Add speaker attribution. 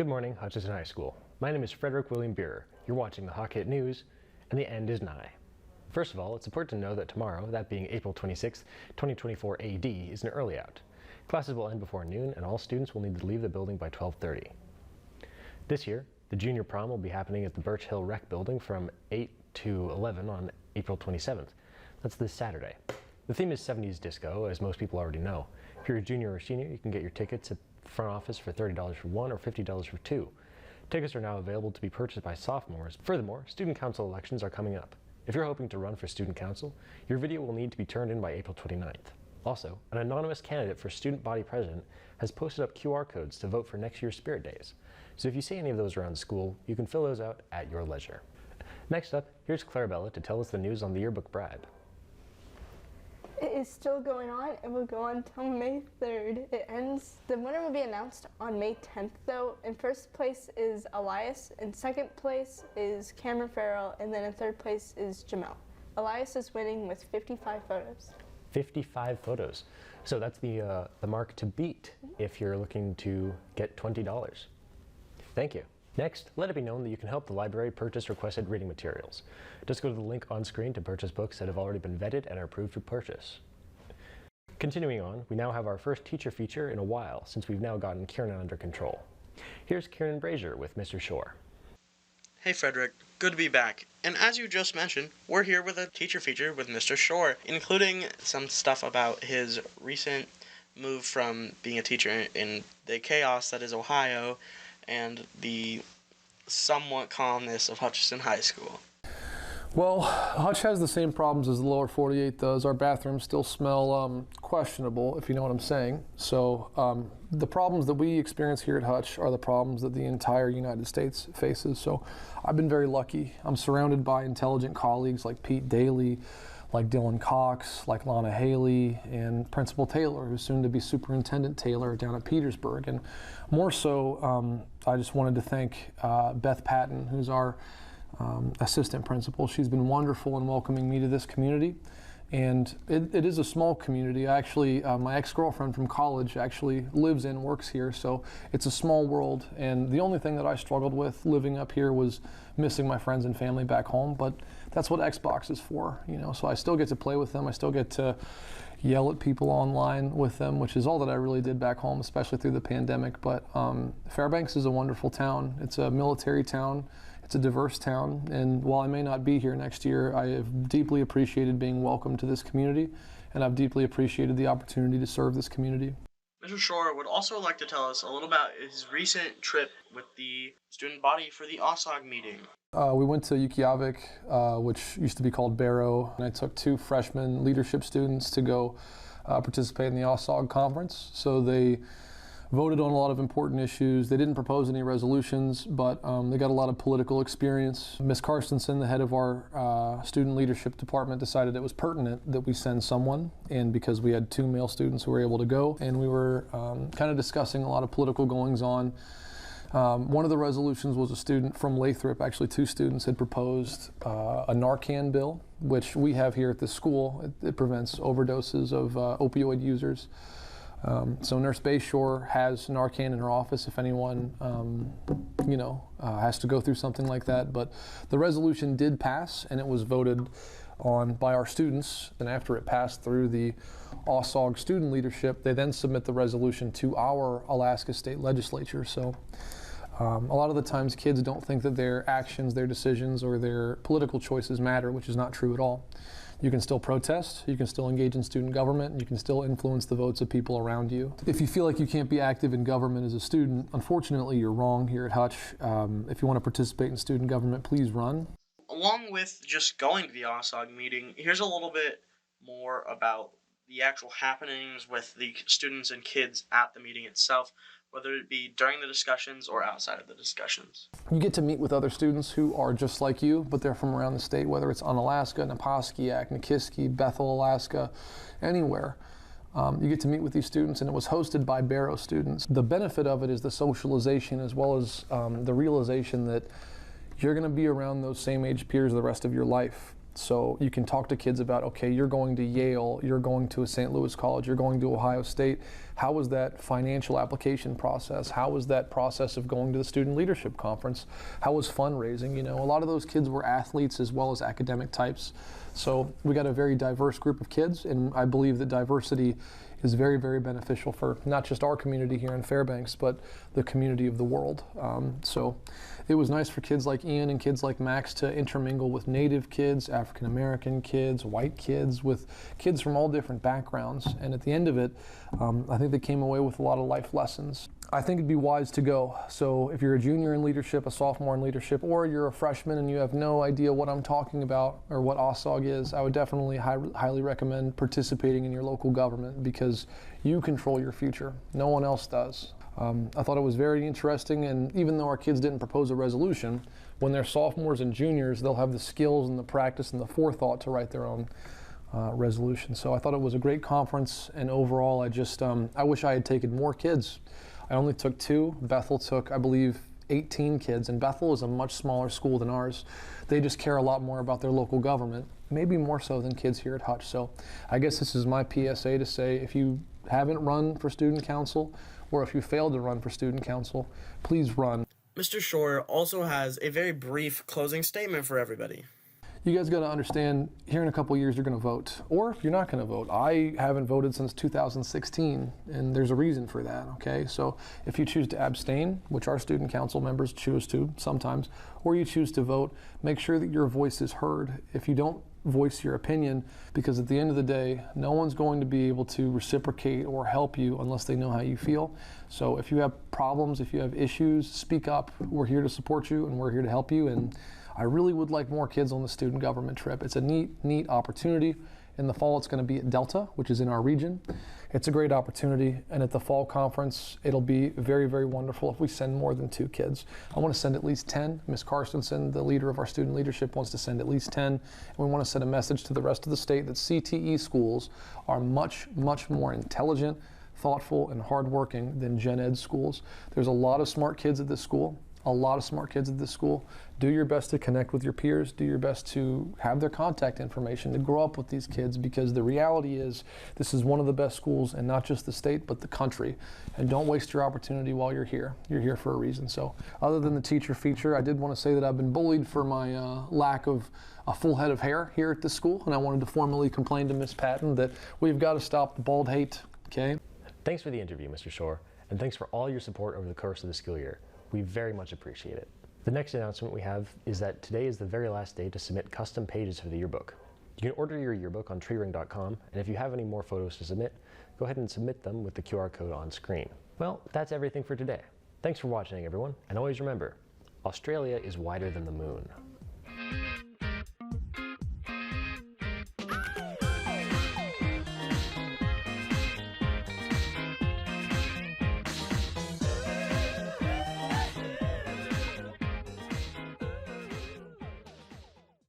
Speaker 1: Good morning, Hutchinson High School. My name is Frederick William Beerer. You're watching the Hawk Hit News, and the end is nigh. First of all, it's important to know that tomorrow, that being April 26th, 2024 AD, is an early out. Classes will end before noon, and all students will need to leave the building by 12:30. This year, the junior prom will be happening at the Birch Hill Rec building from 8 to 11 on April 27th. That's this Saturday. The theme is 70s disco, as most people already know. If you're a junior or senior, you can get your tickets at the front office for $30 for one or $50 for two. Tickets are now available to be purchased by sophomores. Furthermore, student council elections are coming up. If you're hoping to run for student council, your video will need to be turned in by April 29th. Also, an anonymous candidate for student body president has posted up QR codes to vote for next year's Spirit Days. So if you see any of those around the school, you can fill those out at your leisure. Next up, here's Clarabella to tell us the news on the yearbook bribe.
Speaker 2: It is still going on. It will go on until May 3rd. It ends. The winner will be announced on May 10th, though. In first place is Elias. In second place is Cameron Farrell. And then in third place is Jamel. Elias is winning with 55 photos.
Speaker 1: 55 photos. So that's the mark to beat if you're looking to get $20. Thank you. Next, let it be known that you can help the library purchase requested reading materials. Just go to the link on screen to purchase books that have already been vetted and are approved for purchase. Continuing on, we now have our first teacher feature in a while since we've now gotten Kieran under control. Here's Kieran Brazier with Mr. Shore.
Speaker 3: Hey Frederick, good to be back. And as you just mentioned, we're here with a teacher feature with Mr. Shore, including some stuff about his recent move from being a teacher in the chaos that is Ohio and the somewhat calmness of Hutchinson High School.
Speaker 4: Well, Hutch has the same problems as the lower 48 does. Our bathrooms still smell questionable, if you know what I'm saying. So the problems that we experience here at Hutch are the problems that the entire United States faces. So I've been very lucky. I'm surrounded by intelligent colleagues like Pete Daly, like Dylan Cox, like Lana Haley, and Principal Taylor, who's soon to be Superintendent Taylor down at Petersburg. And more so, I just wanted to thank Beth Patton, who's our assistant principal. She's been wonderful in welcoming me to this community. And it is a small community. Actually, my ex-girlfriend from college actually lives and works here, so it's a small world. And the only thing that I struggled with living up here was missing my friends and family back home, but that's what Xbox is for, you know. So I still get to play with them. I still get to yell at people online with them, which is all that I really did back home, especially through the pandemic. But Fairbanks is a wonderful town. It's a military town. It's a diverse town, and while I may not be here next year, I have deeply appreciated being welcomed to this community, and I've deeply appreciated the opportunity to serve this community.
Speaker 3: Mr. Shore would also like to tell us a little about his recent trip with the student body for the OSOG meeting.
Speaker 4: We went to Yukiavik, which used to be called Barrow, and I took 2 freshman leadership students to go participate in the OSOG conference. So they voted on a lot of important issues. They didn't propose any resolutions, but they got a lot of political experience. Ms. Karstensen, the head of our student leadership department, decided it was pertinent that we send someone, and because we had 2 male students who were able to go, and we were kind of discussing a lot of political goings on. One of the resolutions was a student from Lathrop, actually 2 students had proposed a Narcan bill, which we have here at the school. It prevents overdoses of opioid users. So Nurse Bayshore has Narcan in her office if anyone, has to go through something like that. But the resolution did pass, and it was voted on by our students. And after it passed through the OSOG student leadership, they then submit the resolution to our Alaska State Legislature. So a lot of the times kids don't think that their actions, their decisions, or their political choices matter, which is not true at all. You can still protest, you can still engage in student government, and you can still influence the votes of people around you. If you feel like you can't be active in government as a student, unfortunately you're wrong here at Hutch. If you want to participate in student government, please run.
Speaker 3: Along with just going to the OSOG meeting, here's a little bit more about the actual happenings with the students and kids at the meeting itself, whether it be during the discussions or outside of the discussions.
Speaker 4: You get to meet with other students who are just like you, but they're from around the state, whether it's Unalaska, Naposkiak, Nikiski, Bethel, Alaska, anywhere. You get to meet with these students, and it was hosted by Barrow students. The benefit of it is the socialization, as well as the realization that you're going to be around those same age peers the rest of your life. So you can talk to kids about, okay, you're going to Yale, you're going to a St. Louis college, you're going to Ohio State. How was that financial application process? How was that process of going to the student leadership conference? How was fundraising? You know, a lot of those kids were athletes as well as academic types. So we got a very diverse group of kids, and I believe that diversity is very, very beneficial for not just our community here in Fairbanks, but the community of the world. So it was nice for kids like Ian and kids like Max to intermingle with Native kids, African American kids, white kids, with kids from all different backgrounds. And at the end of it, I think they came away with a lot of life lessons. I think it'd be wise to go. So if you're a junior in leadership, a sophomore in leadership, or you're a freshman and you have no idea what I'm talking about or what OSOG is, I would definitely highly recommend participating in your local government, because you control your future. No one else does. I thought it was very interesting, and even though our kids didn't propose a resolution, when they're sophomores and juniors, they'll have the skills and the practice and the forethought to write their own resolution. So I thought it was a great conference, and overall I wish I had taken more kids. I only took 2. Bethel took, I believe, 18 kids, and Bethel is a much smaller school than ours. They just care a lot more about their local government, maybe more so than kids here at Hutch. So I guess this is my PSA to say, if you haven't run for student council, or if you failed to run for student council, please run.
Speaker 3: Mr. Shore also has a very brief closing statement for everybody.
Speaker 4: You guys got to understand, here in a couple years you're going to vote, or you're not going to vote. I haven't voted since 2016, and there's a reason for that, okay? So if you choose to abstain, which our student council members choose to sometimes, or you choose to vote, make sure that your voice is heard. If you don't voice your opinion, because at the end of the day, no one's going to be able to reciprocate or help you unless they know how you feel. So if you have problems, if you have issues, speak up. We're here to support you, and we're here to help you. And I really would like more kids on the student government trip. It's a neat opportunity. In the fall, it's going to be at Delta, which is in our region. It's a great opportunity, and at the fall conference, it'll be very, very wonderful if we send more than 2 kids. I want to send at least 10. Ms. Carstensen, the leader of our student leadership, wants to send at least 10, and we want to send a message to the rest of the state that CTE schools are much, much more intelligent, thoughtful, and hardworking than gen ed schools. There's a lot of smart kids at this school. Do your best to connect with your peers. Do your best to have their contact information, to grow up with these kids, because the reality is this is one of the best schools, and not just the state, but the country. And don't waste your opportunity while you're here. You're here for a reason. So other than the teacher feature, I did want to say that I've been bullied for my lack of a full head of hair here at this school, and I wanted to formally complain to Miss Patton that we've got to stop the bald hate, okay?
Speaker 1: Thanks for the interview, Mr. Shore, and thanks for all your support over the course of the school year. We very much appreciate it. The next announcement we have is that today is the very last day to submit custom pages for the yearbook. You can order your yearbook on treering.com, and if you have any more photos to submit, go ahead and submit them with the QR code on screen. Well, that's everything for today. Thanks for watching, everyone, and always remember, Australia is wider than the moon.